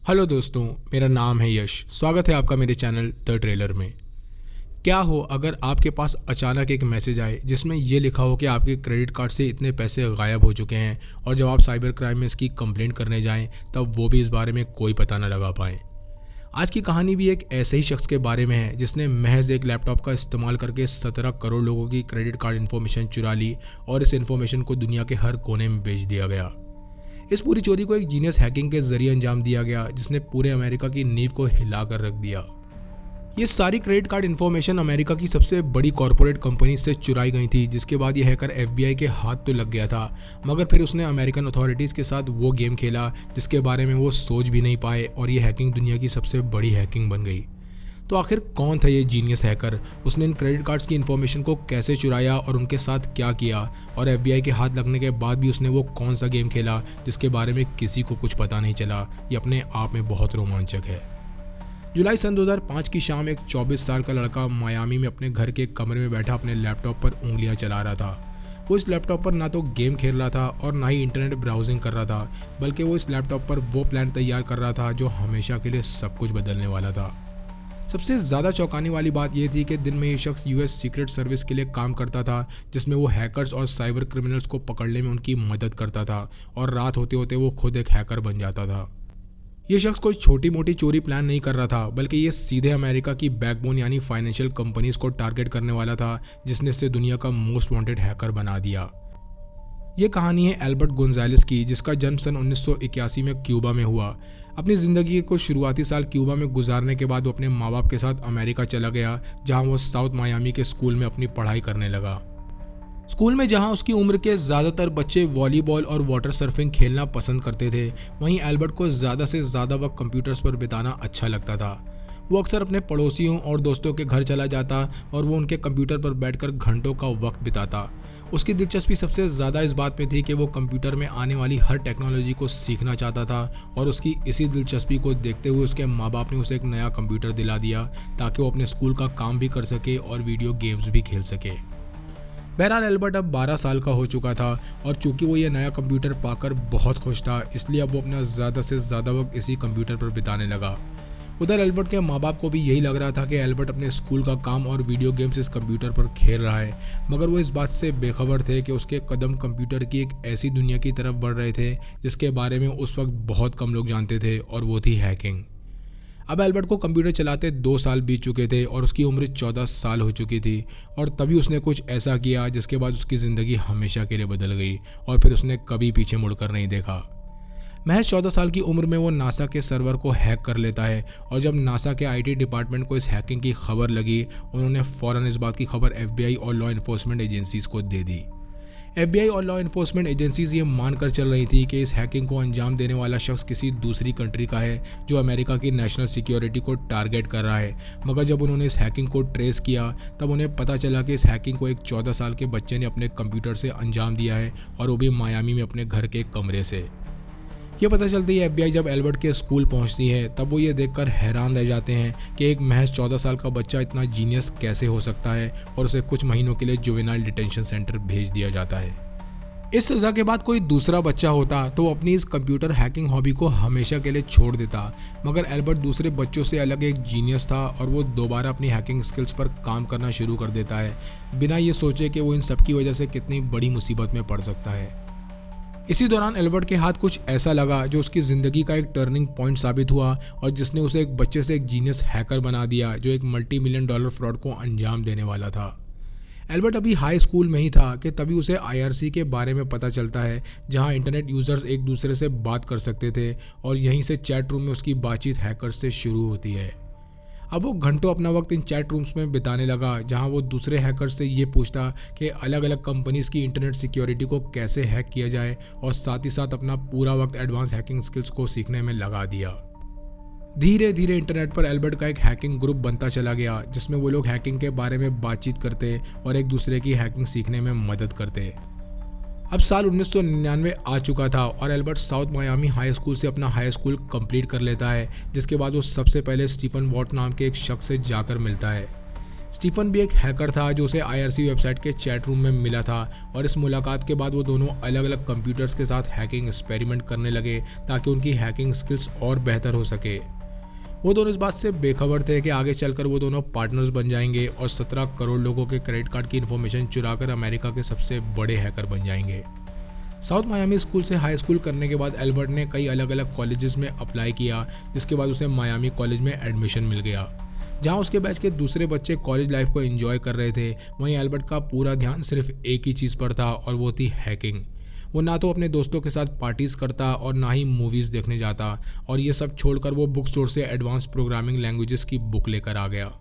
Hello दोस्तों, मेरा नाम है यश। स्वागत है आपका मेरे चैनल द ट्रेलर में। क्या हो अगर आपके पास अचानक एक मैसेज आए जिसमें यह लिखा हो कि आपके क्रेडिट कार्ड से इतने पैसे गायब हो चुके हैं और जब आप साइबर क्राइम में इसकी कंप्लेंट करने जाएं तब वो भी इस बारे में कोई पता न लगा पाएं। आज की कहानी भी एक ऐसे ही शख्स के बारे में है जिसने महज एक लैपटॉप का इस्तेमाल करके 17 करोड़ लोगों की क्रेडिट कार्ड इन्फॉर्मेशन चुरा ली और इस इन्फॉर्मेशन को दुनिया के हर कोने में बेच दिया गया। इस पूरी चोरी को एक जीनियस हैकिंग के जरिए अंजाम दिया गया जिसने पूरे अमेरिका की नींव को हिला कर रख दिया। ये सारी क्रेडिट कार्ड इन्फॉर्मेशन अमेरिका की सबसे बड़ी कॉरपोरेट कंपनी से चुराई गई थी, जिसके बाद ये हैकर FBI के हाथ तो लग गया था, मगर फिर उसने अमेरिकन अथॉरिटीज़ के साथ वो गेम खेला जिसके बारे में वो सोच भी नहीं पाए और ये हैकिंग दुनिया की सबसे बड़ी हैकिंग बन गई। तो आखिर कौन था ये जीनियस हैकर? उसने इन क्रेडिट कार्ड्स की इन्फॉर्मेशन को कैसे चुराया और उनके साथ क्या किया? और FBI के हाथ लगने के बाद भी उसने वो कौन सा गेम खेला जिसके बारे में किसी को कुछ पता नहीं चला? ये अपने आप में बहुत रोमांचक है। जुलाई सन 2005 की शाम एक 24 साल का लड़का मायामी में अपने घर के कमरे में बैठा अपने लैपटॉप पर उंगलियां चला रहा था। वो इस लैपटॉप पर ना तो गेम खेल रहा था और ना ही इंटरनेट ब्राउजिंग कर रहा था, बल्कि वो इस लैपटॉप पर वो प्लान तैयार कर रहा था जो हमेशा के लिए सब कुछ बदलने वाला था। सबसे ज़्यादा चौंकाने वाली बात यह थी कि दिन में ये शख्स US सीक्रेट सर्विस के लिए काम करता था, जिसमें वो हैकर्स और साइबर क्रिमिनल्स को पकड़ने में उनकी मदद करता था और रात होते होते वो खुद एक हैकर बन जाता था। ये शख्स कोई छोटी मोटी चोरी प्लान नहीं कर रहा था, बल्कि ये सीधे अमेरिका की बैकबोन यानी फाइनेंशियल कंपनीज को टारगेट करने वाला था, जिसने इसे दुनिया का मोस्ट वांटेड हैकर बना दिया। ये कहानी है एल्बर्ट गोंजालेस की, जिसका जन्म सन 1981 में क्यूबा में हुआ। अपनी ज़िंदगी के शुरुआती साल क्यूबा में गुजारने के बाद वो अपने माँ बाप के साथ अमेरिका चला गया, जहाँ वो साउथ मायामी के स्कूल में अपनी पढ़ाई करने लगा। स्कूल में जहाँ उसकी उम्र के ज़्यादातर बच्चे वॉलीबॉल और वाटर सर्फिंग खेलना पसंद करते थे, वहीं एल्बर्ट को ज़्यादा से ज़्यादा वक्त कंप्यूटर्स पर बिताना अच्छा लगता था। वो अक्सर अपने पड़ोसियों और दोस्तों के घर चला जाता और वो उनके कंप्यूटर पर बैठकर घंटों का वक्त बिताता। उसकी दिलचस्पी सबसे ज़्यादा इस बात में थी कि वो कंप्यूटर में आने वाली हर टेक्नोलॉजी को सीखना चाहता था और उसकी इसी दिलचस्पी को देखते हुए उसके माँ बाप ने उसे एक नया कंप्यूटर दिला दिया ताकि वो अपने स्कूल का काम भी कर सके और वीडियो गेम्स भी खेल सके। बहरहाल एल्बर्ट अब 12 साल का हो चुका था और चूंकि वो ये नया कंप्यूटर पाकर बहुत खुश था, इसलिए अब वो अपना ज़्यादा से ज़्यादा वक्त इसी कंप्यूटर पर बिताने लगा। उधर एल्बर्ट के माँ बाप को भी यही लग रहा था कि एल्बर्ट अपने स्कूल का काम और वीडियो गेम्स इस कंप्यूटर पर खेल रहा है, मगर वो इस बात से बेखबर थे कि उसके कदम कंप्यूटर की एक ऐसी दुनिया की तरफ बढ़ रहे थे जिसके बारे में उस वक्त बहुत कम लोग जानते थे, और वो थी हैकिंग। अब एल्बर्ट को कंप्यूटर चलाते 2 साल बीत चुके थे और उसकी उम्र 14 साल हो चुकी थी, और तभी उसने कुछ ऐसा किया जिसके बाद उसकी ज़िंदगी हमेशा के लिए बदल गई और फिर उसने कभी पीछे मुड़कर नहीं देखा। महज 14 साल की उम्र में वो नासा के सर्वर को हैक कर लेता है, और जब नासा के IT डिपार्टमेंट को इस हैकिंग की खबर लगी, उन्होंने फ़ौरन इस बात की खबर FBI और लॉ इन्फोर्समेंट एजेंसीज़ को दे दी। FBI और लॉ इन्फोर्समेंट एजेंसीज़ ये मानकर चल रही थी कि इस हैकिंग को अंजाम देने वाला शख्स किसी दूसरी कंट्री का है जो अमेरिका की नेशनल सिक्योरिटी को टारगेट कर रहा है, मगर जब उन्होंने इस हैकिंग को ट्रेस किया तब उन्हें पता चला कि इस हैकिंग को एक 14 साल के बच्चे ने अपने कंप्यूटर से अंजाम दिया है, और वो भी मायामी में अपने घर के कमरे से। ये पता चलती है FBI जब एल्बर्ट के स्कूल पहुंचती है, तब वो ये देखकर हैरान रह जाते हैं कि एक महज 14 साल का बच्चा इतना जीनियस कैसे हो सकता है, और उसे कुछ महीनों के लिए जुवेनाइल डिटेंशन सेंटर भेज दिया जाता है। इस सज़ा के बाद कोई दूसरा बच्चा होता तो वो अपनी इस कंप्यूटर हैकिंग हॉबी को हमेशा के लिए छोड़ देता, मगर एल्बर्ट दूसरे बच्चों से अलग एक जीनियस था और वो दोबारा अपनी हैकिंग स्किल्स पर काम करना शुरू कर देता है, बिना ये सोचे कि वो इन सब की वजह से कितनी बड़ी मुसीबत में पड़ सकता है। इसी दौरान एल्बर्ट के हाथ कुछ ऐसा लगा जो उसकी ज़िंदगी का एक टर्निंग पॉइंट साबित हुआ और जिसने उसे एक बच्चे से एक जीनियस हैकर बना दिया जो एक $multi-million फ्रॉड को अंजाम देने वाला था। एल्बर्ट अभी हाई स्कूल में ही था कि तभी उसे IRC के बारे में पता चलता है, जहां इंटरनेट यूज़र्स एक दूसरे से बात कर सकते थे, और यहीं से चैट रूम में उसकी बातचीत हैकर्स से शुरू होती है। अब वो घंटों अपना वक्त इन चैट रूम्स में बिताने लगा, जहां वो दूसरे हैकर्स से ये पूछता कि अलग अलग कंपनीज़ की इंटरनेट सिक्योरिटी को कैसे हैक किया जाए, और साथ ही साथ अपना पूरा वक्त एडवांस हैकिंग स्किल्स को सीखने में लगा दिया। धीरे धीरे इंटरनेट पर एल्बर्ट का एक हैकिंग ग्रुप बनता चला गया, जिसमें वो लोग हैकिंग के बारे में बातचीत करते और एक दूसरे की हैकिंग सीखने में मदद करते। अब साल 1999 आ चुका था और Albert south Miami high school से अपना हाई स्कूल कंप्लीट कर लेता है, जिसके बाद वो सबसे पहले स्टीफन वॉट नाम के एक शख्स से जाकर मिलता है। स्टीफन भी एक हैकर था जो उसे आईआरसी वेबसाइट के चैट रूम में मिला था और इस मुलाकात के बाद वो दोनों अलग अलग कंप्यूटर्स के साथ हैकिंग एक्सपेरिमेंट करने लगे ताकि उनकी हैकिंग स्किल्स और बेहतर हो सके। वो दोनों इस बात से बेखबर थे कि आगे चलकर वो दोनों पार्टनर्स बन जाएंगे और 17 करोड़ लोगों के क्रेडिट कार्ड की इन्फॉर्मेशन चुराकर अमेरिका के सबसे बड़े हैकर बन जाएंगे। साउथ मायामी स्कूल से हाई स्कूल करने के बाद एल्बर्ट ने कई अलग अलग कॉलेजेस में अप्लाई किया, जिसके बाद उसे मायामी कॉलेज में एडमिशन मिल गया। जहां उसके बैच के दूसरे बच्चे कॉलेज लाइफ को एंजॉय कर रहे थे, वहीं एल्बर्ट का पूरा ध्यान सिर्फ एक ही चीज़ पर था और वो थी हैकिंग। वो ना तो अपने दोस्तों के साथ पार्टीज करता और ना ही मूवीज़ देखने जाता, और ये सब छोड़कर वो बुक स्टोर से एडवांस प्रोग्रामिंग लैंग्वेजेस की बुक लेकर आ गया।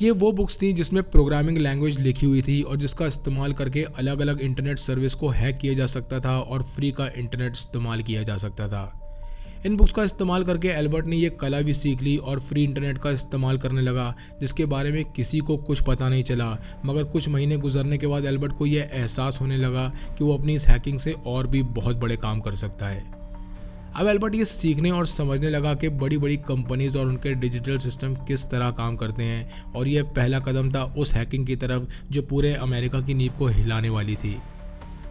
ये वो बुक्स थी जिसमें प्रोग्रामिंग लैंग्वेज लिखी हुई थी और जिसका इस्तेमाल करके अलग अलग इंटरनेट सर्विस को हैक किया जा सकता था और फ्री का इंटरनेट इस्तेमाल किया जा सकता था। इन बुक्स का इस्तेमाल करके एल्बर्ट ने ये कला भी सीख ली और फ्री इंटरनेट का इस्तेमाल करने लगा, जिसके बारे में किसी को कुछ पता नहीं चला। मगर कुछ महीने गुजरने के बाद एल्बर्ट को यह एहसास होने लगा कि वो अपनी इस हैकिंग से और भी बहुत बड़े काम कर सकता है। अब एल्बर्ट ये सीखने और समझने लगा कि बड़ी बड़ी कंपनीज और उनके डिजिटल सिस्टम किस तरह काम करते हैं, और यह पहला कदम था उस हैकिंग की तरफ जो पूरे अमेरिका की नींव को हिलाने वाली थी।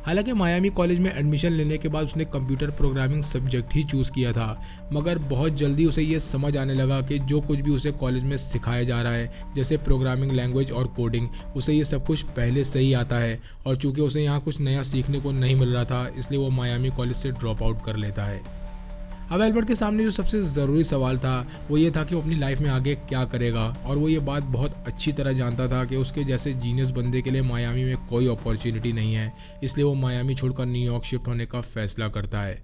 हालांकि मायामी कॉलेज में एडमिशन लेने के बाद उसने कंप्यूटर प्रोग्रामिंग सब्जेक्ट ही चूज़ किया था, मगर बहुत जल्दी उसे ये समझ आने लगा कि जो कुछ भी उसे कॉलेज में सिखाया जा रहा है, जैसे प्रोग्रामिंग लैंग्वेज और कोडिंग, उसे ये सब कुछ पहले से ही आता है। और चूँकि उसे यहाँ कुछ नया सीखने को नहीं मिल रहा था, इसलिए वो मायामी कॉलेज से ड्रॉप आउट कर लेता है। अब एल्बर्ट के सामने जो सबसे ज़रूरी सवाल था वो ये था कि वो अपनी लाइफ में आगे क्या करेगा, और वो ये बात बहुत अच्छी तरह जानता था कि उसके जैसे जीनियस बंदे के लिए मायामी में कोई अपॉर्चुनिटी नहीं है। इसलिए वो मायामी छोड़कर न्यूयॉर्क शिफ्ट होने का फैसला करता है।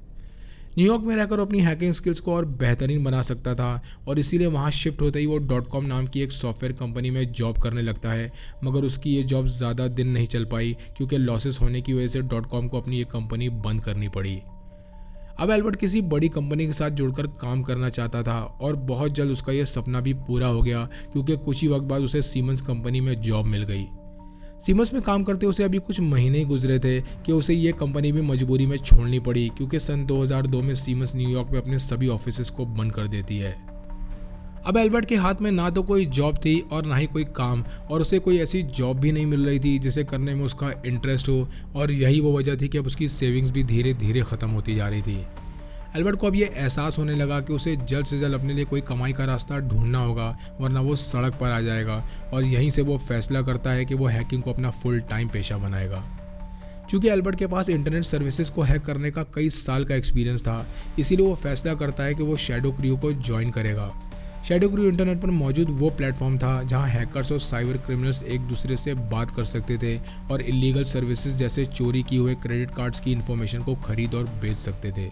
न्यूयॉर्क में रहकर अपनी हैकिंग स्किल्स को और बेहतरीन बना सकता था, और इसीलिए वहाँ शिफ्ट होते ही वो .com नाम की एक सॉफ्टवेयर कंपनी में जॉब करने लगता है। मगर उसकी ये जॉब ज़्यादा दिन नहीं चल पाई क्योंकि लॉसेस होने की वजह से .com को अपनी ये कंपनी बंद करनी पड़ी। अब एल्बर्ट किसी बड़ी कंपनी के साथ जुड़कर काम करना चाहता था, और बहुत जल्द उसका यह सपना भी पूरा हो गया क्योंकि कुछ ही वक्त बाद उसे सीमेंस कंपनी में जॉब मिल गई। सीमेंस में काम करते उसे अभी कुछ महीने ही गुजरे थे कि उसे ये कंपनी भी मजबूरी में छोड़नी पड़ी, क्योंकि सन 2002 में सीमेंस न्यूयॉर्क में अपने सभी ऑफिसेस को बंद कर देती है। अब एल्बर्ट के हाथ में ना तो कोई जॉब थी और ना ही कोई काम, और उसे कोई ऐसी जॉब भी नहीं मिल रही थी जिसे करने में उसका इंटरेस्ट हो, और यही वो वजह थी कि अब उसकी सेविंग्स भी धीरे धीरे ख़त्म होती जा रही थी। एल्बर्ट को अब ये एहसास होने लगा कि उसे जल्द से जल्द अपने लिए कोई कमाई का रास्ता ढूंढना होगा, वरना वो सड़क पर आ जाएगा। और यहीं से वो फैसला करता है कि वो हैकिंग को अपना फुल टाइम पेशा बनाएगा। चूँकि एल्बर्ट के पास इंटरनेट सर्विसेज को हैक करने का कई साल का एक्सपीरियंस था, इसीलिए वो फैसला करता है कि वो शैडो क्रू को ज्वाइन करेगा। शैडो क्रू इंटरनेट पर मौजूद वो प्लेटफॉर्म था जहां हैकर्स और साइबर क्रिमिनल्स एक दूसरे से बात कर सकते थे और इलीगल सर्विसेज जैसे चोरी किए हुए क्रेडिट कार्ड्स की इन्फॉर्मेशन को खरीद और बेच सकते थे।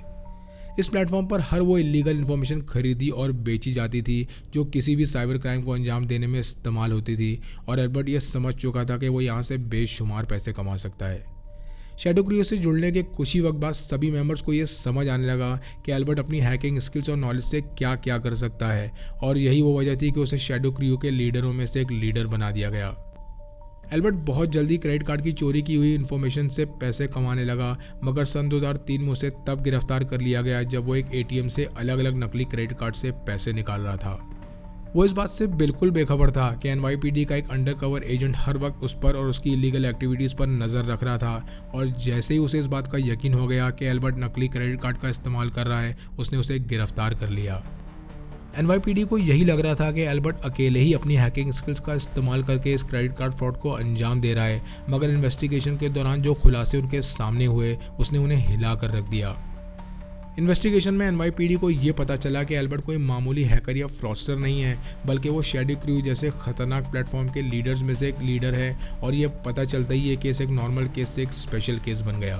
इस प्लेटफॉर्म पर हर वो इलीगल इन्फॉर्मेशन खरीदी और बेची जाती थी जो किसी भी साइबर क्राइम को अंजाम देने में इस्तेमाल होती थी, और एल्बर्ट ये समझ चुका था कि वो यहाँ से बेशुमार पैसे कमा सकता है। शैडो क्रू से जुड़ने के कुछ ही वक्त बाद सभी मेंबर्स को ये समझ आने लगा कि एल्बर्ट अपनी हैकिंग स्किल्स और नॉलेज से क्या क्या कर सकता है, और यही वो वजह थी कि उसे शैडो क्रू के लीडरों में से एक लीडर बना दिया गया। एल्बर्ट बहुत जल्दी क्रेडिट कार्ड की चोरी की हुई इन्फॉर्मेशन से पैसे कमाने लगा, मगर सन 2003 में उसे तब गिरफ्तार कर लिया गया जब वो एक एटीएम से अलग अलग नकली क्रेडिट कार्ड से पैसे निकाल रहा था। वो इस बात से बिल्कुल बेखबर था कि NYPD का एक अंडरकवर एजेंट हर वक्त उस पर और उसकी इलीगल एक्टिविटीज़ पर नज़र रख रहा था, और जैसे ही उसे इस बात का यकीन हो गया कि एल्बर्ट नकली क्रेडिट कार्ड का इस्तेमाल कर रहा है, उसने उसे गिरफ्तार कर लिया। NYPD को यही लग रहा था कि एल्बर्ट अकेले ही अपनी हैकिंग स्किल्स का इस्तेमाल करके इस क्रेडिट कार्ड फ्रॉड को अंजाम दे रहा है, मगर इन्वेस्टिगेशन के दौरान जो खुलासे उनके सामने हुए उसने उन्हें हिला कर रख दिया। इन्वेस्टिगेशन में NYPD को ये पता चला कि एल्बर्ट कोई मामूली हैकर या फ्रॉडस्टर नहीं है, बल्कि वो शैडो क्रू जैसे खतरनाक प्लेटफॉर्म के लीडर्स में से एक लीडर है, और ये पता चलता ही ये केस एक नॉर्मल केस से एक स्पेशल केस बन गया।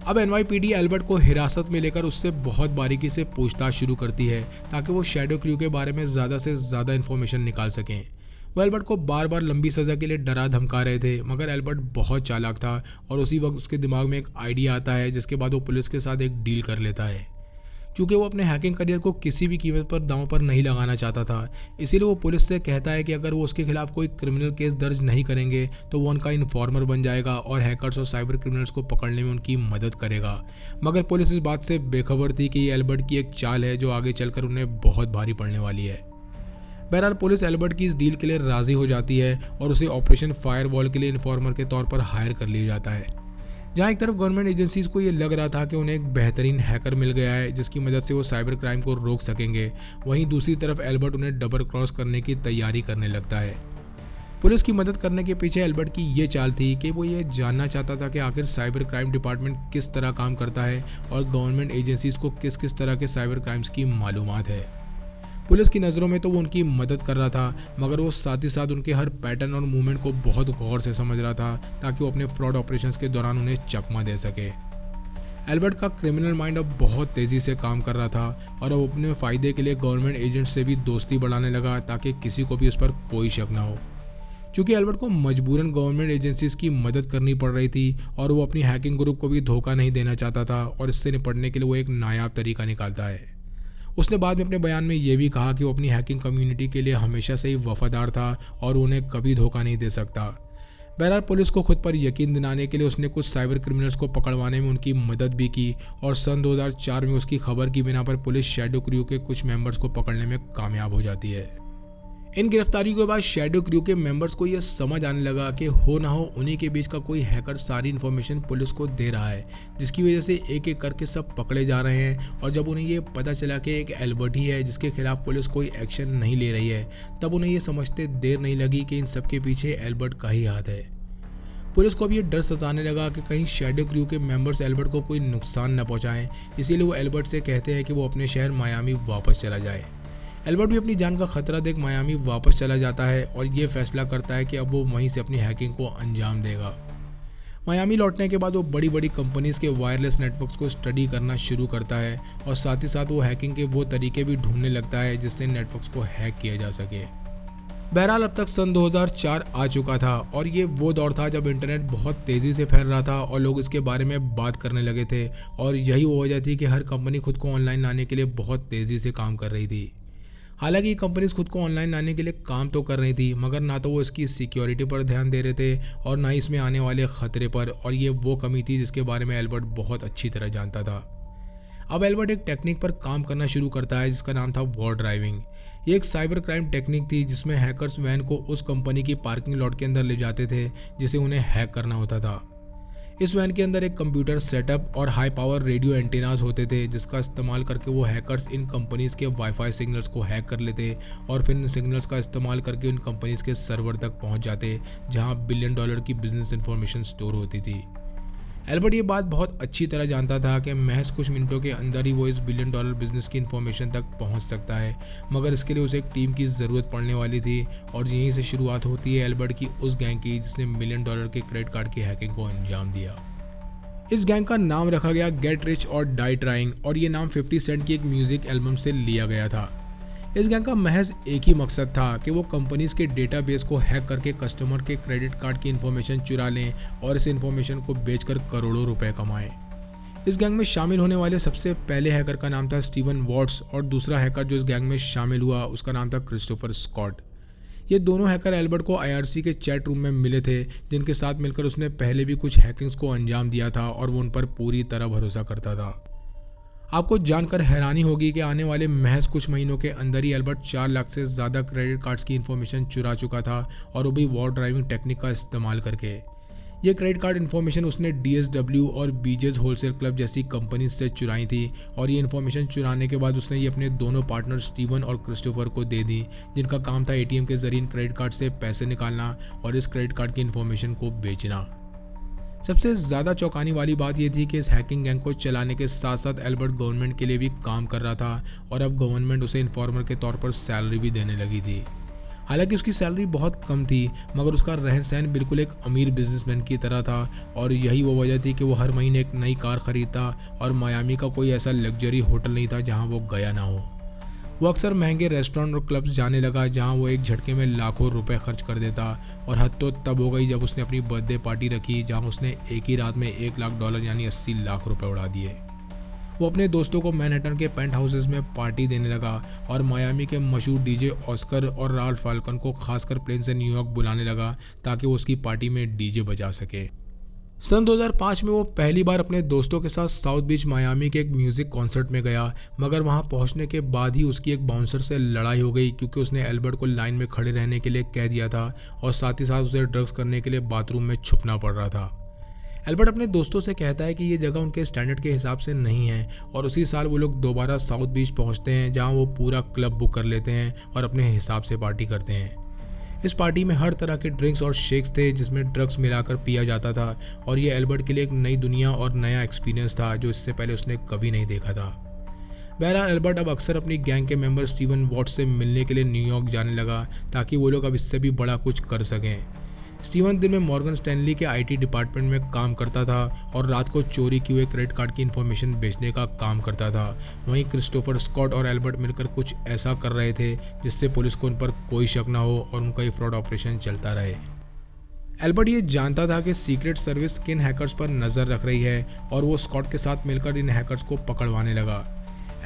अब NYPD एल्बर्ट को हिरासत में लेकर उससे बहुत बारीकी से पूछताछ शुरू करती है ताकि वो शैडो क्रू के बारे में ज़्यादा से ज़्यादा इन्फॉर्मेशन निकाल सकें। वो एल्बर्ट को बार बार लंबी सज़ा के लिए डरा धमका रहे थे, मगर एल्बर्ट बहुत चालाक था, और उसी वक्त उसके दिमाग में एक आइडिया आता है जिसके बाद वो पुलिस के साथ एक डील कर लेता है। क्योंकि वो अपने हैकिंग करियर को किसी भी कीमत पर दांव पर नहीं लगाना चाहता था, इसीलिए वो पुलिस से कहता है कि अगर वो उसके खिलाफ कोई क्रिमिनल केस दर्ज नहीं करेंगे तो वो उनका इन्फॉर्मर बन जाएगा और हैकर्स और साइबर क्रिमिनल्स को पकड़ने में उनकी मदद करेगा। मगर पुलिस इस बात से बेखबर थी कि ये एल्बर्ट की एक चाल है जो आगे चलकर उन्हें बहुत भारी पड़ने वाली है। बहरहाल पुलिस एल्बर्ट की इस डील के लिए राजी हो जाती है और उसे ऑपरेशन फायरवॉल के लिए इन्फॉर्मर के तौर पर हायर कर लिया जाता है। जहाँ एक तरफ गवर्नमेंट एजेंसीज को ये लग रहा था कि उन्हें एक बेहतरीन हैकर मिल गया है जिसकी मदद से वो साइबर क्राइम को रोक सकेंगे, वहीं दूसरी तरफ एल्बर्ट उन्हें डबल क्रॉस करने की तैयारी करने लगता है। पुलिस की मदद करने के पीछे एल्बर्ट की ये चाल थी कि वो ये जानना चाहता था कि आखिर साइबर क्राइम डिपार्टमेंट किस तरह काम करता है और गवर्नमेंट एजेंसीज को किस किस तरह के साइबर क्राइम्स की मालूमात है। पुलिस की नज़रों में तो वो उनकी मदद कर रहा था, मगर वो साथ ही साथ उनके हर पैटर्न और मूवमेंट को बहुत गौर से समझ रहा था ताकि वो अपने फ्रॉड ऑपरेशंस के दौरान उन्हें चकमा दे सके। एल्बर्ट का क्रिमिनल माइंड अब बहुत तेज़ी से काम कर रहा था और अब अपने फ़ायदे के लिए गवर्नमेंट एजेंट से भी दोस्ती बढ़ाने लगा ताकि किसी को भी उस पर कोई शक ना हो। क्योंकि एल्बर्ट को मजबूरन गवर्नमेंट एजेंसीज की मदद करनी पड़ रही थी और वो अपनी हैकिंग ग्रुप को भी धोखा नहीं देना चाहता था और इससे निपटने के लिए वो एक नायाब तरीका निकालता है। उसने बाद में अपने बयान में ये भी कहा कि वो अपनी हैकिंग कम्युनिटी के लिए हमेशा से ही वफादार था और उन्हें कभी धोखा नहीं दे सकता। बहरहाल पुलिस को खुद पर यकीन दिलाने के लिए उसने कुछ साइबर क्रिमिनल्स को पकड़वाने में उनकी मदद भी की और सन 2004 में उसकी खबर की बिना पर पुलिस शैडो क्रू के कुछ मेंबर्स को पकड़ने में कामयाब हो जाती है। इन गिरफ्तारियों के बाद शैडो क्रू के मेंबर्स को यह समझ आने लगा कि हो ना हो उन्हीं के बीच का कोई हैकर सारी इन्फॉर्मेशन पुलिस को दे रहा है, जिसकी वजह से एक एक करके सब पकड़े जा रहे हैं। और जब उन्हें ये पता चला कि एक एल्बर्ट ही है जिसके खिलाफ पुलिस कोई एक्शन नहीं ले रही है, तब उन्हें ये समझते देर नहीं लगी कि इन सब के पीछे एल्बर्ट का ही हाथ है। पुलिस को अब ये डर सताने लगा कि कहीं शैडो क्रू के मेंबर्स एल्बर्ट को कोई नुकसान न पहुंचाएं, इसीलिए वो एल्बर्ट से कहते हैं कि वो अपने शहर मायामी वापस चला जाए। एल्बर्ट भी अपनी जान का खतरा देख मायामी वापस चला जाता है और ये फैसला करता है कि अब वो वहीं से अपनी हैकिंग को अंजाम देगा। मायामी लौटने के बाद वो बड़ी बड़ी कंपनीज के वायरलेस नेटवर्क्स को स्टडी करना शुरू करता है और साथ ही साथ वो हैकिंग के वो तरीके भी ढूंढने लगता है जिससे नेटवर्क्स को हैक किया जा सके। बहरहाल अब तक सन 2004 आ चुका था और ये वो दौर था जब इंटरनेट बहुत तेज़ी से फैल रहा था और लोग इसके बारे में बात करने लगे थे और यही वो वजह थी कि हर कंपनी खुद को ऑनलाइन लाने के लिए बहुत तेज़ी से काम कर रही थी। हालांकि ये कंपनीज खुद को ऑनलाइन लाने के लिए काम तो कर रही थी, मगर ना तो वो इसकी सिक्योरिटी पर ध्यान दे रहे थे और ना ही इसमें आने वाले ख़तरे पर, और ये वो कमी थी जिसके बारे में एल्बर्ट बहुत अच्छी तरह जानता था। अब एल्बर्ट एक टेक्निक पर काम करना शुरू करता है जिसका नाम था वॉर ड्राइविंग। ये एक साइबर क्राइम टेक्निक थी जिसमें हैकर्स वैन को उस कंपनी की पार्किंग लॉट के अंदर ले जाते थे जिसे उन्हें हैक करना होता था। इस वैन के अंदर एक कंप्यूटर सेटअप और हाई पावर रेडियो एंटीनास होते थे जिसका इस्तेमाल करके वो हैकर्स इन कंपनीज के वाईफाई सिग्नल्स को हैक कर लेते और फिर इन सिग्नल्स का इस्तेमाल करके उन कंपनीज के सर्वर तक पहुंच जाते जहां $1 बिलियन की बिजनेस इंफॉर्मेशन स्टोर होती थी। एल्बर्ट ये बात बहुत अच्छी तरह जानता था कि महज कुछ मिनटों के अंदर ही वो इस $1 बिलियन बिजनेस की इन्फॉर्मेशन तक पहुंच सकता है, मगर इसके लिए उसे एक टीम की ज़रूरत पड़ने वाली थी और यहीं से शुरुआत होती है एल्बर्ट की उस गैंग की जिसने $1 मिलियन के क्रेडिट कार्ड की हैकिंग को अंजाम दिया। इस गैंग का नाम रखा गया गेट रिच और डाई ट्राइंग और ये नाम 50 सेंट की एक म्यूजिक एल्बम से लिया गया था। इस गैंग का महज एक ही मकसद था कि वो कंपनीज के डेटाबेस को हैक करके कस्टमर के क्रेडिट कार्ड की इन्फॉर्मेशन चुरा लें और इस इन्फॉर्मेशन को बेचकर करोड़ों रुपए कमाएं। इस गैंग में शामिल होने वाले सबसे पहले हैकर का नाम था स्टीवन वॉट्स और दूसरा हैकर जो इस गैंग में शामिल हुआ उसका नाम था क्रिस्टोफर स्कॉट। ये दोनों हैकर एल्बर्ट को IRC के चैट रूम में मिले थे जिनके साथ मिलकर उसने पहले भी कुछ हैकिंग्स को अंजाम दिया था और वो उन पर पूरी तरह भरोसा करता था। आपको जानकर हैरानी होगी कि आने वाले महज कुछ महीनों के अंदर ही एल्बर्ट 4 लाख से ज़्यादा क्रेडिट कार्ड्स की इन्फॉर्मेशन चुरा चुका था और वो भी वॉर ड्राइविंग टेक्निक का इस्तेमाल करके। ये क्रेडिट कार्ड इन्फॉर्मेशन उसने DSW और बीजेस होलसेल क्लब जैसी कंपनी से चुराई थी और ये इन्फॉर्मेशन चुराने के बाद उसने ये अपने दोनों पार्टनर स्टीवन और क्रिस्टोफर को दे दी जिनका काम था ATM के जरिए क्रेडिट कार्ड से पैसे निकालना और इस क्रेडिट कार्ड की इन्फॉर्मेशन को बेचना। सबसे ज़्यादा चौंकाने वाली बात यह थी कि इस हैकिंग गैंग को चलाने के साथ साथ एल्बर्ट गवर्नमेंट के लिए भी काम कर रहा था और अब गवर्नमेंट उसे इन्फॉर्मर के तौर पर सैलरी भी देने लगी थी। हालांकि उसकी सैलरी बहुत कम थी मगर उसका रहन सहन बिल्कुल एक अमीर बिजनेसमैन की तरह था और यही वो वजह थी कि वो हर महीने एक नई कार खरीदता और मायामी का कोई ऐसा लग्जरी होटल नहीं था जहां वो गया ना हो। वो अक्सर महंगे रेस्टोरेंट और क्लब्स जाने लगा जहां वो एक झटके में लाखों रुपए खर्च कर देता और हद तो तब हो गई जब उसने अपनी बर्थडे पार्टी रखी जहां उसने एक ही रात में $1 लाख यानी 80 लाख रुपए उड़ा दिए। वो अपने दोस्तों को मैनहट्टन के पेंट हाउसेस में पार्टी देने लगा और मायामी के मशहूर DJ ऑस्कर और राल्फ फाल्कन को खासकर प्लेन से न्यूयॉर्क बुलाने लगा ताकि वो उसकी पार्टी में DJ बजा सके। सन 2005 में वो पहली बार अपने दोस्तों के साथ साउथ बीच मायामी के एक म्यूजिक कॉन्सर्ट में गया, मगर वहां पहुंचने के बाद ही उसकी एक बाउंसर से लड़ाई हो गई क्योंकि उसने एल्बर्ट को लाइन में खड़े रहने के लिए कह दिया था और साथ ही साथ उसे ड्रग्स करने के लिए बाथरूम में छुपना पड़ रहा था। एल्बर्ट अपने दोस्तों से कहता है कि ये जगह उनके स्टैंडर्ड के हिसाब से नहीं है और उसी साल वो लोग दोबारा साउथ बीच पहुंचते हैं जहां वो पूरा क्लब बुक कर लेते हैं और अपने हिसाब से पार्टी करते हैं। इस पार्टी में हर तरह के ड्रिंक्स और शेक्स थे जिसमें ड्रग्स मिलाकर पिया जाता था और ये एल्बर्ट के लिए एक नई दुनिया और नया एक्सपीरियंस था जो इससे पहले उसने कभी नहीं देखा था। बहरहाल एल्बर्ट अब अक्सर अपनी गैंग के मेंबर स्टीवन वॉट्स से मिलने के लिए न्यूयॉर्क जाने लगा ताकि वो लोग अब इससे भी बड़ा कुछ कर सकें। स्टीवन दिन में मॉर्गन स्टैनली के आईटी डिपार्टमेंट में काम करता था और रात को चोरी किए हुए क्रेडिट कार्ड की इन्फॉर्मेशन बेचने का काम करता था। वहीं क्रिस्टोफर स्कॉट और एल्बर्ट मिलकर कुछ ऐसा कर रहे थे जिससे पुलिस को उन पर कोई शक ना हो और उनका ये फ्रॉड ऑपरेशन चलता रहे। एल्बर्ट ये जानता था कि सीक्रेट सर्विस किन हैकर्स पर नज़र रख रही है और वो स्कॉट के साथ मिलकर इन हैकर्स को पकड़वाने लगा।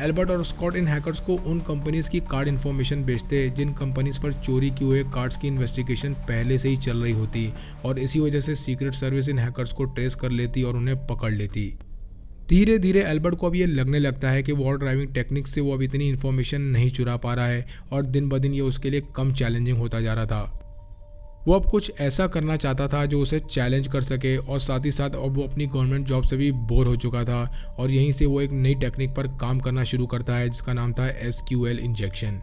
एल्बर्ट और स्कॉट इन हैकर्स को उन कंपनीज की कार्ड इन्फॉर्मेशन बेचते जिन कंपनीज पर चोरी किए हुए कार्ड्स की इन्वेस्टिगेशन पहले से ही चल रही होती और इसी वजह से सीक्रेट सर्विस इन हैकर्स को ट्रेस कर लेती और उन्हें पकड़ लेती। धीरे धीरे एल्बर्ट को अब ये लगने लगता है कि वॉर ड्राइविंग टेक्निक से वो अब इतनी इन्फॉर्मेशन नहीं चुरा पा रहा है और दिन ब दिन ये उसके लिए कम चैलेंजिंग होता जा रहा था। वो अब कुछ ऐसा करना चाहता था जो उसे चैलेंज कर सके और साथ ही साथ अब वो अपनी गवर्नमेंट जॉब से भी बोर हो चुका था और यहीं से वो एक नई टेक्निक पर काम करना शुरू करता है जिसका नाम था SQL इंजेक्शन।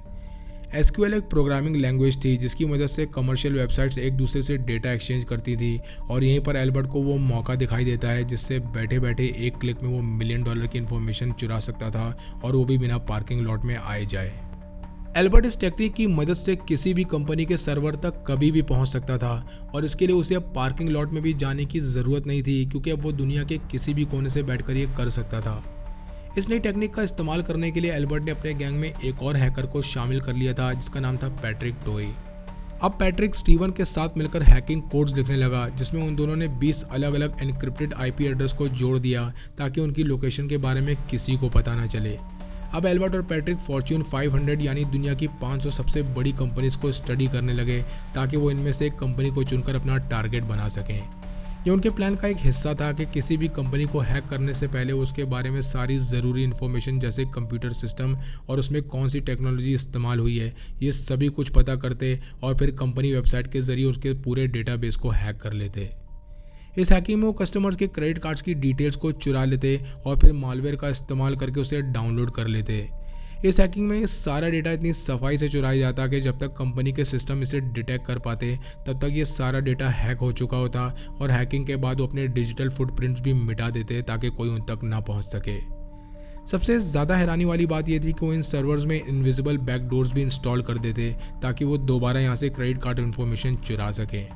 SQL एक प्रोग्रामिंग लैंग्वेज थी जिसकी मदद से कमर्शियल वेबसाइट्स एक दूसरे से डेटा एक्सचेंज करती थी और यहीं पर एल्बर्ट को वो मौका दिखाई देता है जिससे बैठे बैठे एक क्लिक में वो $1 मिलियन की इन्फॉर्मेशन चुरा सकता था और वो भी बिना पार्किंग लॉट में आए जाए। एल्बर्ट इस टेक्निक की मदद से किसी भी कंपनी के सर्वर तक कभी भी पहुंच सकता था और इसके लिए उसे अब पार्किंग लॉट में भी जाने की ज़रूरत नहीं थी क्योंकि अब वो दुनिया के किसी भी कोने से बैठकर ये कर सकता था। इस नई टेक्निक का इस्तेमाल करने के लिए एल्बर्ट ने अपने गैंग में एक और हैकर को शामिल कर लिया था जिसका नाम था पैट्रिक टोई। अब पैट्रिक स्टीवन के साथ मिलकर हैकिंग कोड्स लिखने लगा जिसमें उन दोनों ने 20 अलग अलग एनक्रिप्टेड IP एड्रेस को जोड़ दिया ताकि उनकी लोकेशन के बारे में किसी को पता न चले। अब एल्बर्ट और पैट्रिक फॉर्च्यून 500 यानी दुनिया की 500 सबसे बड़ी कंपनीज को स्टडी करने लगे ताकि वो इनमें से एक कंपनी को चुनकर अपना टारगेट बना सकें। ये उनके प्लान का एक हिस्सा था कि किसी भी कंपनी को हैक करने से पहले उसके बारे में सारी ज़रूरी इन्फॉर्मेशन जैसे कंप्यूटर सिस्टम और उसमें कौन सी टेक्नोलॉजी इस्तेमाल हुई है ये सभी कुछ पता करते और फिर कंपनी वेबसाइट के जरिए उसके पूरे डेटाबेस को हैक कर लेते। इस हैकिंग में वो कस्टमर्स के क्रेडिट कार्ड्स की डिटेल्स को चुरा लेते और फिर मालवेयर का इस्तेमाल करके उसे डाउनलोड कर लेते। इस हैकिंग में ये सारा डेटा इतनी सफाई से चुराया जाता कि जब तक कंपनी के सिस्टम इसे डिटेक्ट कर पाते तब तक ये सारा डेटा हैक हो चुका होता और हैकिंग के बाद वो अपने डिजिटल फुटप्रिंट्स भी मिटा देते ताकि कोई उन तक ना पहुंच सके। सबसे ज़्यादा हैरानी वाली बात यह थी कि वो इन सर्वर्स में इनविजिबल बैकडोर्स भी इंस्टॉल कर देते ताकि वो दोबारा यहाँ से क्रेडिट कार्ड इन्फॉर्मेशन चुरा सकें।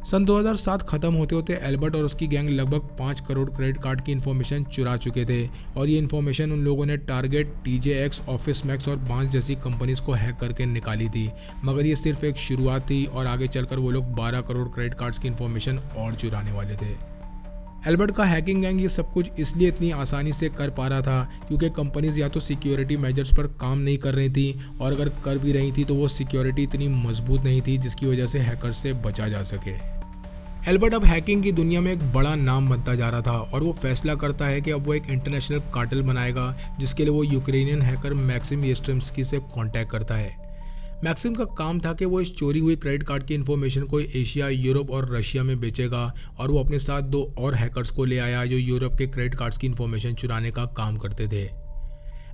सन 2007 खत्म होते होते एल्बर्ट और उसकी गैंग लगभग 5 करोड़ क्रेडिट कार्ड की इन्फॉर्मेशन चुरा चुके थे और ये इन्फॉर्मेशन उन लोगों ने टारगेट, TJX, ऑफिस मैक्स और बांस जैसी कंपनीज को हैक करके निकाली थी। मगर ये सिर्फ एक शुरुआत थी और आगे चलकर वो लोग 12 करोड़ क्रेडिट कार्ड्स की इन्फॉर्मेशन और चुराने वाले थे। एल्बर्ट का हैकिंग गैंग ये सब कुछ इसलिए इतनी आसानी से कर पा रहा था क्योंकि कंपनीज या तो सिक्योरिटी मेजर्स पर काम नहीं कर रही थी और अगर कर भी रही थी तो वो सिक्योरिटी इतनी मजबूत नहीं थी जिसकी वजह से हैकर्स से बचा जा सके। एल्बर्ट अब हैकिंग की दुनिया में एक बड़ा नाम बनता जा रहा था और वो फैसला करता है कि अब वो एक इंटरनेशनल कार्टेल बनाएगा जिसके लिए वो यूक्रेनियन हैकर मैक्सिम येस्ट्रेम्स्की से कांटेक्ट करता है। मैक्सिम का काम था कि वो इस चोरी हुई क्रेडिट कार्ड की इन्फॉर्मेशन को एशिया, यूरोप और रशिया में बेचेगा और वो अपने साथ 2 और हैकर्स को ले आया जो यूरोप के क्रेडिट कार्ड्स की इन्फॉर्मेशन चुराने का काम करते थे।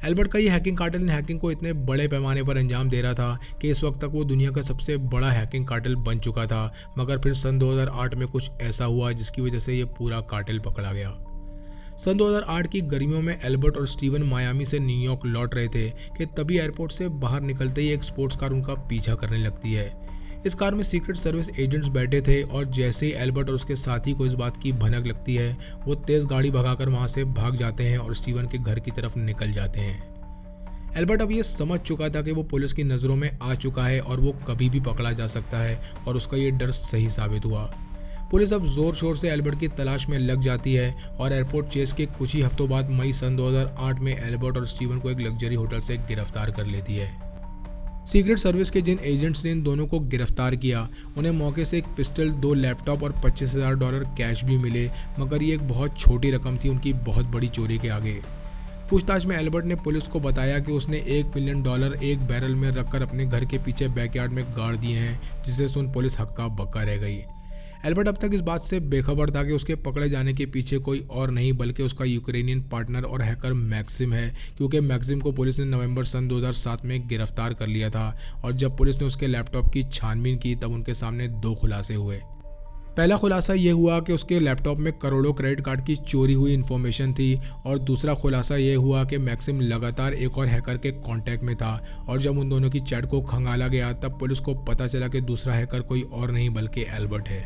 एल्बर्ट का ये हैकिंग कार्टेल इन हैकिंग को इतने बड़े पैमाने पर अंजाम दे रहा था कि इस वक्त तक वो दुनिया का सबसे बड़ा हैकिंग कार्टेल बन चुका था। मगर फिर सन 2008 में कुछ ऐसा हुआ जिसकी वजह से ये पूरा कार्टेल पकड़ा गया। सन 2008 की गर्मियों में एल्बर्ट और स्टीवन मायामी से न्यूयॉर्क लौट रहे थे कि तभी एयरपोर्ट से बाहर निकलते ही एक स्पोर्ट्स कार उनका पीछा करने लगती है। इस कार में सीक्रेट सर्विस एजेंट्स बैठे थे और जैसे ही एल्बर्ट और उसके साथी को इस बात की भनक लगती है वो तेज़ गाड़ी भगाकर वहाँ से भाग जाते हैं और स्टीवन के घर की तरफ निकल जाते हैं। एल्बर्ट अब ये समझ चुका था कि वो पुलिस की नज़रों में आ चुका है और वो कभी भी पकड़ा जा सकता है और उसका ये डर सही साबित हुआ। पुलिस अब जोर शोर से एल्बर्ट की तलाश में लग जाती है और एयरपोर्ट चेस के कुछ ही हफ्तों बाद मई सन 2008 में एल्बर्ट और स्टीवन को एक लग्जरी होटल से गिरफ्तार कर लेती है। सीक्रेट सर्विस के जिन एजेंट्स ने इन दोनों को गिरफ्तार किया उन्हें मौके से एक पिस्टल, 2 लैपटॉप और $25,000 कैश भी मिले, मगर ये एक बहुत छोटी रकम थी उनकी बहुत बड़ी चोरी के आगे। पूछताछ में एल्बर्ट ने पुलिस को बताया कि उसने $1 मिलियन एक बैरल में रखकर अपने घर के पीछे बैकयार्ड में गाड़ दिए हैं, जिसे सुन पुलिस हक्का बक्का रह गई। एल्बर्ट अब तक इस बात से बेखबर था कि उसके पकड़े जाने के पीछे कोई और नहीं बल्कि उसका यूक्रेनियन पार्टनर और हैकर मैक्सिम है, क्योंकि मैक्सिम को पुलिस ने नवंबर सन 2007 में गिरफ्तार कर लिया था और जब पुलिस ने उसके लैपटॉप की छानबीन की तब उनके सामने 2 खुलासे हुए। पहला खुलासा ये हुआ कि उसके लैपटॉप में करोड़ों क्रेडिट कार्ड की चोरी हुई इन्फॉर्मेशन थी और दूसरा खुलासा ये हुआ कि मैक्सिम लगातार एक और हैकर के कांटेक्ट में था और जब उन दोनों की चैट को खंगाला गया तब पुलिस को पता चला कि दूसरा हैकर कोई और नहीं बल्कि एल्बर्ट है।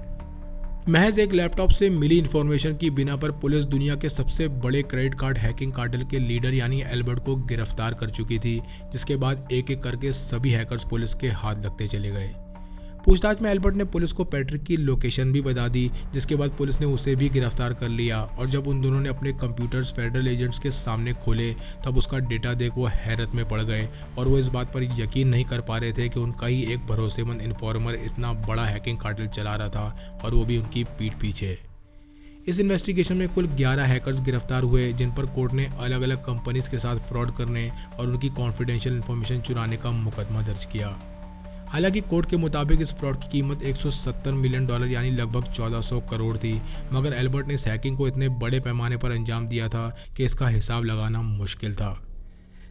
महज एक लैपटॉप से मिली इन्फॉर्मेशन की बिना पर पुलिस दुनिया के सबसे बड़े क्रेडिट कार्ड हैकिंग कार्टेल के लीडर यानी एल्बर्ट को गिरफ्तार कर चुकी थी, जिसके बाद एक एक करके सभी हैकर्स पुलिस के हाथ लगते चले गए। पूछताछ में एल्बर्ट ने पुलिस को पैट्रिक की लोकेशन भी बता दी, जिसके बाद पुलिस ने उसे भी गिरफ्तार कर लिया और जब उन दोनों ने अपने कंप्यूटर्स फेडरल एजेंट्स के सामने खोले तब उसका डेटा देख वो हैरत में पड़ गए और वो इस बात पर यकीन नहीं कर पा रहे थे कि उनका ही एक भरोसेमंद इन्फॉर्मर इतना बड़ा हैकिंग कार्टेल चला रहा था और वो भी उनकी पीठ पीछे। इस इन्वेस्टिगेशन में कुल 11 हैकर्स गिरफ्तार हुए, जिन पर कोर्ट ने अलग अलग कंपनीज के साथ फ्रॉड करने और उनकी कॉन्फिडेंशियल इन्फॉर्मेशन चुराने का मुकदमा दर्ज किया। हालांकि कोर्ट के मुताबिक इस फ्रॉड की कीमत $170 मिलियन यानी लगभग 1400 करोड़ थी, मगर एल्बर्ट ने इस हैकिंग को इतने बड़े पैमाने पर अंजाम दिया था कि इसका हिसाब लगाना मुश्किल था।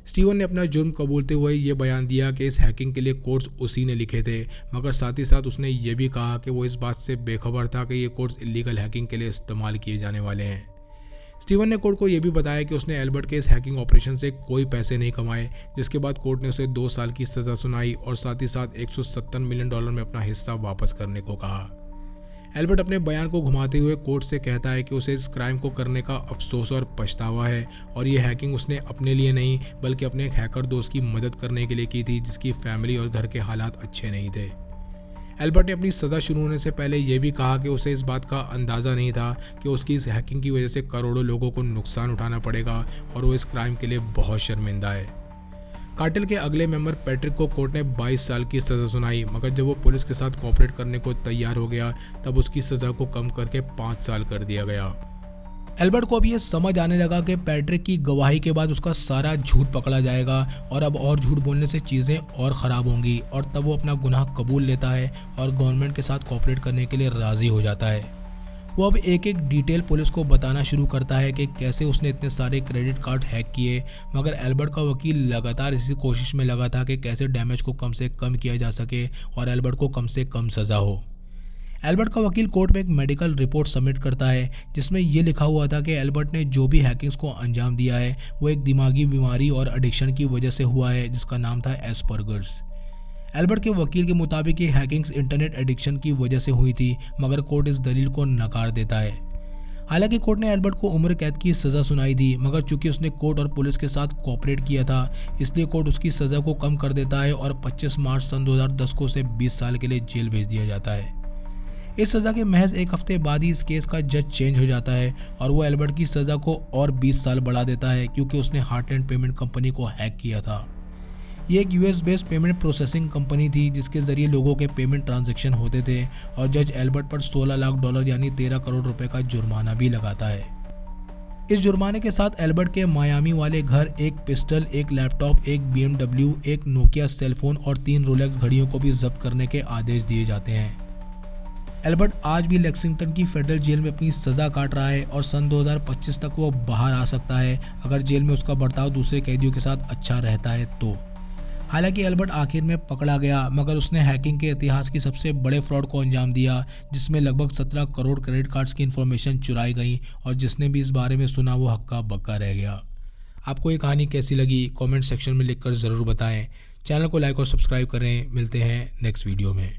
स्टीवन ने अपना जुर्म कबूलते हुए ये बयान दिया कि इस हैकिंग के लिए कोड्स उसी ने लिखे थे, मगर साथ ही साथ उसने ये भी कहा कि वो इस बात से बेखबर था कि ये कोड्स इलीगल हैकिंग के लिए इस्तेमाल किए जाने वाले हैं। स्टीवन ने कोर्ट को यह भी बताया कि उसने एल्बर्ट के इस हैकिंग ऑपरेशन से कोई पैसे नहीं कमाए, जिसके बाद कोर्ट ने उसे 2 साल की सज़ा सुनाई और साथ ही साथ $170 मिलियन में अपना हिस्सा वापस करने को कहा। एल्बर्ट अपने बयान को घुमाते हुए कोर्ट से कहता है कि उसे इस क्राइम को करने का अफसोस और पछतावा है और ये हैकिंग उसने अपने लिए नहीं बल्कि अपने एक हैकर दोस्त की मदद करने के लिए की थी, जिसकी फैमिली और घर के हालात अच्छे नहीं थे। एल्बर्ट ने अपनी सज़ा शुरू होने से पहले यह भी कहा कि उसे इस बात का अंदाज़ा नहीं था कि उसकी इस हैकिंग की वजह से करोड़ों लोगों को नुकसान उठाना पड़ेगा और वो इस क्राइम के लिए बहुत शर्मिंदा है। कार्टेल के अगले मेंबर पैट्रिक को कोर्ट ने 22 साल की सज़ा सुनाई, मगर जब वो पुलिस के साथ कोऑपरेट करने को तैयार हो गया तब उसकी सज़ा को कम करके 5 साल कर दिया गया। एल्बर्ट को अब ये समझ आने लगा कि पैट्रिक की गवाही के बाद उसका सारा झूठ पकड़ा जाएगा और अब और झूठ बोलने से चीज़ें और ख़राब होंगी और तब वो अपना गुनाह कबूल लेता है और गवर्नमेंट के साथ कोऑपरेट करने के लिए राज़ी हो जाता है। वो अब एक एक डिटेल पुलिस को बताना शुरू करता है कि कैसे उसने इतने सारे क्रेडिट कार्ड हैक किए, मगर एल्बर्ट का वकील लगातार इसी कोशिश में लगा था कि कैसे डैमेज को कम से कम किया जा सके और एल्बर्ट को कम से कम सज़ा हो। एल्बर्ट का वकील कोर्ट में एक मेडिकल रिपोर्ट सबमिट करता है जिसमें यह लिखा हुआ था कि एल्बर्ट ने जो भी हैकिंग्स को अंजाम दिया है वो एक दिमागी बीमारी और एडिक्शन की वजह से हुआ है, जिसका नाम था एस्पर्गर्स। एल्बर्ट के वकील के मुताबिक ये हैकिंग्स इंटरनेट एडिक्शन की वजह से हुई थी, मगर कोर्ट इस दलील को नकार देता है। हालांकि कोर्ट ने एल्बर्ट को उम्र कैद की सज़ा सुनाई थी, मगर चूंकि उसने कोर्ट और पुलिस के साथ कोऑपरेट किया था इसलिए कोर्ट उसकी सज़ा को कम कर देता है और 25 मार्च सन 2010 को उसे 20 साल के लिए जेल भेज दिया जाता है। इस सज़ा के महज एक हफ्ते बाद ही इस केस का जज चेंज हो जाता है और वो एल्बर्ट की सज़ा को और 20 साल बढ़ा देता है क्योंकि उसने हार्टलैंड पेमेंट कंपनी को हैक किया था। ये एक US based payment processing company थी जिसके ज़रिए लोगों के पेमेंट ट्रांजैक्शन होते थे और जज एल्बर्ट पर $16 लाख यानी 13 करोड़ रुपए का जुर्माना भी लगाता है। इस जुर्माने के साथ एल्बर्ट के मायामी वाले घर एक पिस्टल, एक लैपटॉप, एक BMW, एक नोकिया सेलफोन और 3 रोलेक्स घड़ियों को भी जब्त करने के आदेश दिए जाते हैं। एल्बर्ट आज भी लेक्सिंगटन की फेडरल जेल में अपनी सज़ा काट रहा है और सन 2025 तक वो बाहर आ सकता है अगर जेल में उसका बर्ताव दूसरे कैदियों के साथ अच्छा रहता है तो। हालांकि एल्बर्ट आखिर में पकड़ा गया, मगर उसने हैकिंग के इतिहास की सबसे बड़े फ्रॉड को अंजाम दिया जिसमें लगभग 17 करोड़ क्रेडिट कार्ड्स की इन्फॉर्मेशन चुराई गई और जिसने भी इस बारे में सुना वो हक्का बक्का रह गया। आपको ये कहानी कैसी लगी कमेंट सेक्शन में लिखकर ज़रूर बताएं। चैनल को लाइक और सब्सक्राइब करें। मिलते हैं नेक्स्ट वीडियो में।